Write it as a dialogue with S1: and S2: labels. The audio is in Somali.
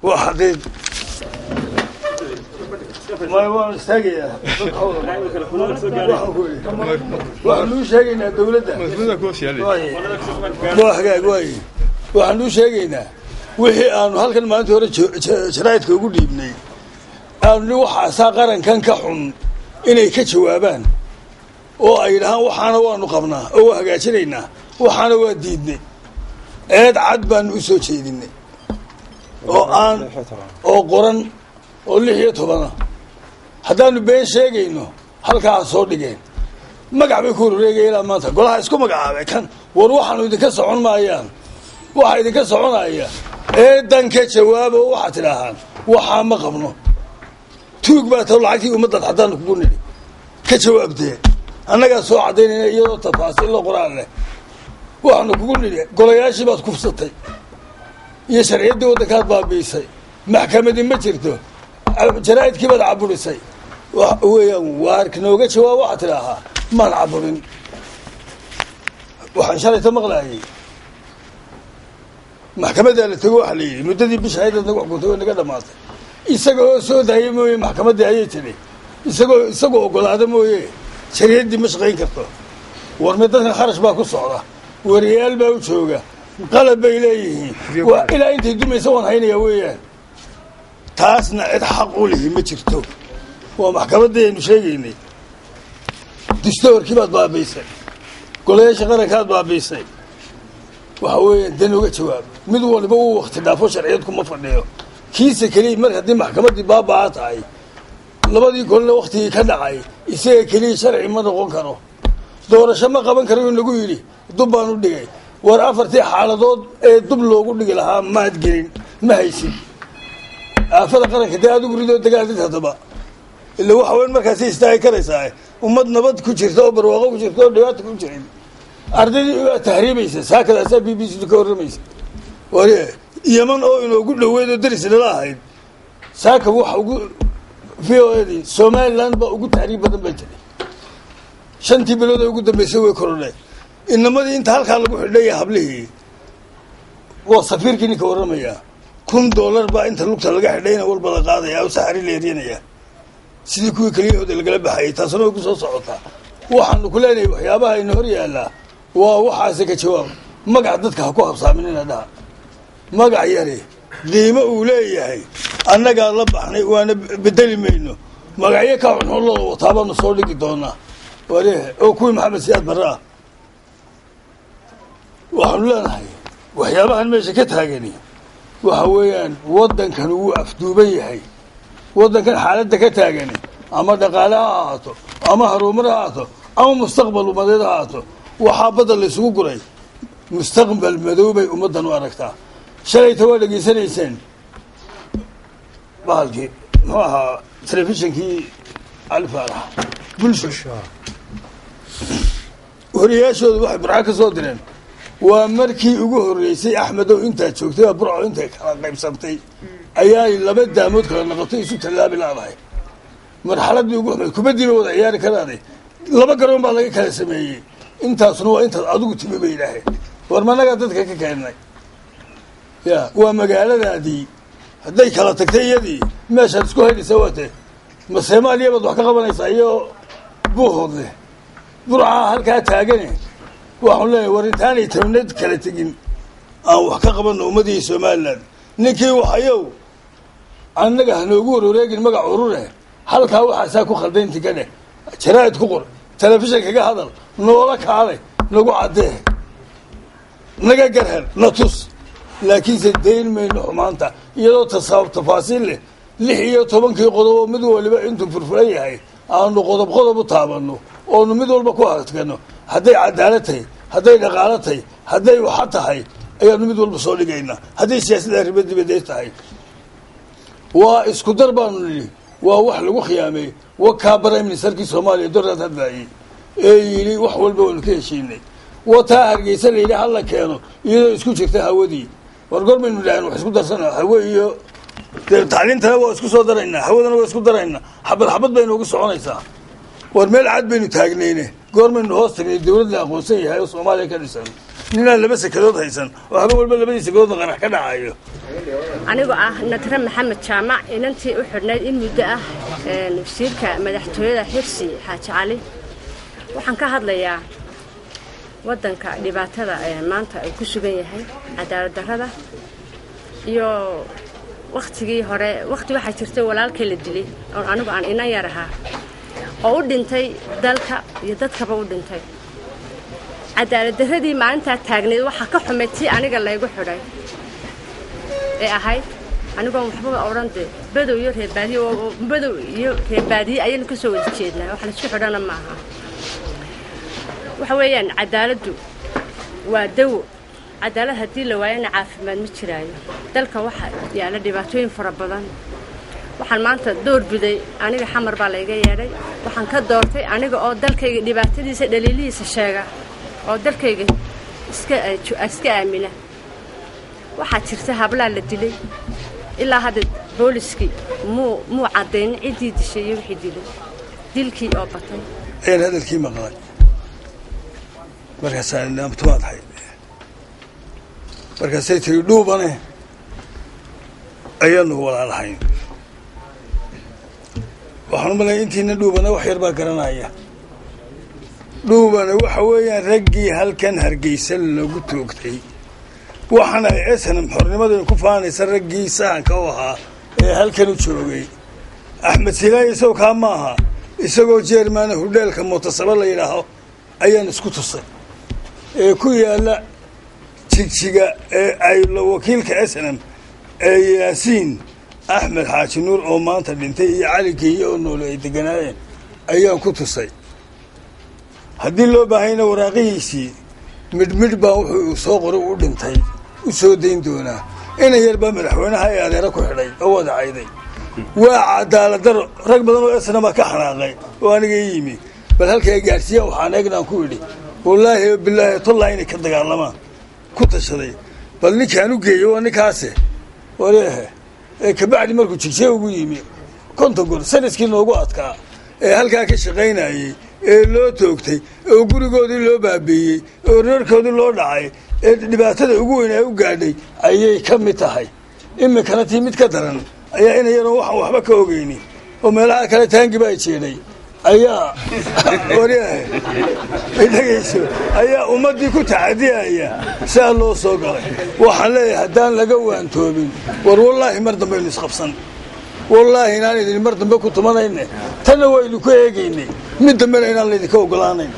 S1: وحقيقي ما يبغى نستاجي وحنو شيءنا دولته وحنو شيءنا wixii aanu halkan maanta hore sharaa'idka ugu dhiibnay aanu waxa saaqaran kan ka xun inay ka jawaabaan oo ay dhahaan waxaana waanu qabnaa oo hagaajinaynaa waxaana waa diidnay eed cad baan u soo jeedinay oo qoran oo 16 haddaanu been sheegayno halkaa soo dhigeen magac bay ku wareegayaan maanta golaha isku magacaabay kan war waxaanu idinka socon maayaan waxa idinka soconaya eedan ka jawaabo waxa tiraahan waxa ma qabno tuug baa taw lacagtii ummadda haddaan kugu nidhi ka jawaabtee annaga soo cadeynayna iyadoo tafaasiil la qoraan leh waxaanu kugu nidhi golayaashii baad kufsatay iyo sharciyadii waddankaad baabiisay maxkamadii ma jirto jaraa'idkii baad caburisay weeyaan waarka nooga jawaab waxa tiraahaa maan caburin waxaan shalayta maqlaayay maxkamadda la tago waxa leeyahay muddadii bishaayada nagu xukuntay naga dhamaatay isagoo soo daayay mooyee maxkamadda ayay tiri isagoo ogolaada mooyee sharciyadii ma shaqayn karto warme dadkan kharash baa ku socda wariyaal baa u jooga qalab bay leeyihiin waa ilaa intay dumaysa waan haynayaa weeyaan taasna cid xaq u lihi ma jirto waa maxkamaddii aynu sheegaynay dastuurkii baad baabiisay golayaasha qarankaad baabiisay waxa weeyaan dan uga jawaab mid walba uu waqti dhaafo sharciyad kuma fadhiyo kiisa kaliya mar haddii maxkamaddii baabaa tahay labadii golna waqtigii ka dhacay isaga kaliya sharci ma noqon karo doorasho ma qaban karo in lagu yidhi dub baan u dhigay war afartii xaaladood ee dub loogu dhigi lahaa maad gelin ma haysin aafada qaranka dee adigu ridoo dagaalid haddaba ila waxa weyn markaasi istaagi karaysaa ummad nabad ku jirta oo barwaaqo ku jirta oo dhibaato ku jirin ardaydii waa tahriibaysa saakadaasaa b b c ka warramaysa wari yeman oo inoogu dhoweyd oo daris nala ahayd saaka waxa ugu v o edii somaliland baa ugu tahriib badan bay jiray 5 bilood ee ugu dambeysay way korodhay inamadii inta halkaa lagu xidhaya hablihii waa safiirkii ninka warramaya $1,000 baa inta lugta laga xidhayna walba la qaadaya oo saxari leerinaya sidii kuwii kaliyahooda lagala baxayay taasna way ku soo socotaa waxaanu ku leenahay waxyaabaha ina hor yaallaa waa waxaase ka jawaab magac dadka ha ku habsaaminina dhaha magac yari qiimo uu leeyahay annagaa la baxnay waana bedeli mayno magacyo ka xunxullada wataa baanu soo dhigi doonaa ware oo kuwii maxamed siyaad barre ah waxaanu leenahay waxyaabahan meesha ka taagani waxa weeyaan waddankan wuu afduuban yahay waddankan xaaladda ka taagani ama dhaqaale ha ahaato ama harumar ha ahaato ama mustaqbal ummadeed ha ahaato waxaa badda la isugu guray mustaqbal madow bay ummaddan u aragtaa shalayta waa dhegaysanayseen bahalkii muxuu ahaa telefishinkii alfaarax bulsho wariyaashooda waxay burca ka soo direen waa markii ugu horreysay axmedow intaa joogtay waa burco intay kala qaybsantay ayaay 2 daamood kala noqotay isu tallaabi laadahay marxaladii ugu xumayd kubaddiina wada ciyaari karaaday 2 garoon baa laga kala sameeyey intaasna waa intaad adigu timi bay idhaaheen war managaa dadka ka keennay ya waa magaaladaadii hadday kala tagtay iyadii meeshaad isku haydhaysa waate ma soomaaliya baad wax ka qabanaysaa iyo buuhoodle burcaa halkaa taagane waxaan leeyahay war intaanay tabnad kala tegin aan wax ka qabanno ummadii somaliland ninkii waxayow annaga hanoogu wareegin magac urure halkaa waxaasaa ku khaldaynti ka dheh jaraa'id ku qor telefishinka ka hadal noola kaalay nagu caddee naga garhel na tus laakiinse dayn mayno xumaanta iyadoo tafaasiil leh 16 qodob oo mid waliba intuu furfuran yahay aanu qodob u taabanno oonu mid walba ku hadkano hadday cadaalad tahay hadday dhaqaalo tahay hadday waxa tahay ayaanu mid walba soo dhigaynaa hadday siyaasadda arrimo dibadeed tahay waa isku dar baanu nidhi waa wax lagu khiyaamay wakaa prime ministerkii soomaaliya dowlad hadlaayay ee yidhi wax walba waanu ka heshiinay wataa hargeysa la yidhi hala keeno iyadoo isku jirta hawadii war gormaynu dhahan wax isku darsana hawe iyo tacliintana waa isku soo daraynaa hawadana waa isku daraynaa xabad baynu uga soconaysaa war meel cad baynu taagnayne goormaynu hoos tagnay dowladda aqoonsan yahay oo soomaaliya ka dhisan ninaan laba sekadood haysan oo habeen walba labadii sekadoodna qarax ka dhacayo
S2: anigoo ah Nadra Maxamed Jaamac inantii u xidhnayd in muddo ah wasiirka madaxtooyada Xirsi Xaaji Cali waxaan ka hadlayaa wadanka dhibaatada maanta ay ku sugan yahay cadaalad darrada iyo waqtigii hore waqti waxa jirtay walaalkay la dilay oo anigu aan inan yar ahaa oo u dhintay dalka iyo dadkaba u dhintay cadaalad darradii maalinta taagneed waxa ka xumeeyay aniga laygu xidhay ee ahayd anigoo waxba oranade badow iyo reebaadiye ayaan ka soo wada jeednaa wax la isku xidhana maaha waxa weeyaan cadaaladdu waa dawo cadaalad haddii la waayana caafimaad ma jiraayo dalka waxa yaala dhibaatooyin fara badan waxaan maanta door biday aniga xamar baa layga yeedhay waxaan ka doortay aniga oo dalkayga dhibaatadiisa dhaliilihiisa sheega oo dalkayga iska aamina waxaa jirta hablaha la dilay ilaa hadda booliskii muu caddayn ciddii dishay iyo wixii dilay dilkii oo batay
S1: ayaan hadalkii maqlay markaasaan naamtumaad hayd markaasay tiri dhuubane ayaanu walaalahayn waxaan u malaya intiina dhuubana wax yar baa garanaya dhuubana waxa weeyaan raggii halkan Hargeysa lagu toogtay waxaana SNM xornimada ku faanaysa raggii sahanka u ahaa ee halkan u joogay Axmed Silaay isoo ka maaha isagoo jeermaana hudheelka Mutasaba la yiraahdo ayaan isku tusay ee ku yaala jigjiga ee ay wakiilka SNM ee Yaasiin Axmed Xaaji Nuur oo maanta dhintay iyo Cali Geeyo oo nool ay deganaayeen ayaan ku tusay haddii loo baahayna waraaqihiisii midmid baa wuxuu soo qoray u dhintay u soo deyn doonaa in yarba madaxweynaha ay adeera ku xidhay oo wada cayday waa cadaalad darro rag badan oo SNM ka xanaaqay oo aniga yimi bal halkay gaarsiya waxaan eegnaa ku yidhi wallaahi billaahi tollaayna ka dagaalamaan ku tashaday bal ninkaan u geeyo ninkaase wareehe ka bacdi markuu jigjiga ugu yimi konton goor sanadkii noogu adkaa ee halkaa ka shaqaynayay ee loo toogtay oo gurigoodii loo baabiiyey oo reerkoodii loo dhacay ee dhibaatada ugu weyn ay u gaadhay ayay ka mid tahay iminkana tii mid ka daran ayaa ina yaroo waxaan waxba ka ogeyni oo meelaha kale taangiba ay jeedhay ayaa wareehe idhagayso ayaa ummaddii ku tacadiyaya saa loo soo galay waxaan leeyahay haddaan laga waantoobin war wallaahi mar dambaynu isqabsan wallaahi inaan idin mar dambe ku tumanayne tanna waynu ku eegaynay mid dambena inaan laydinka ogolaanayn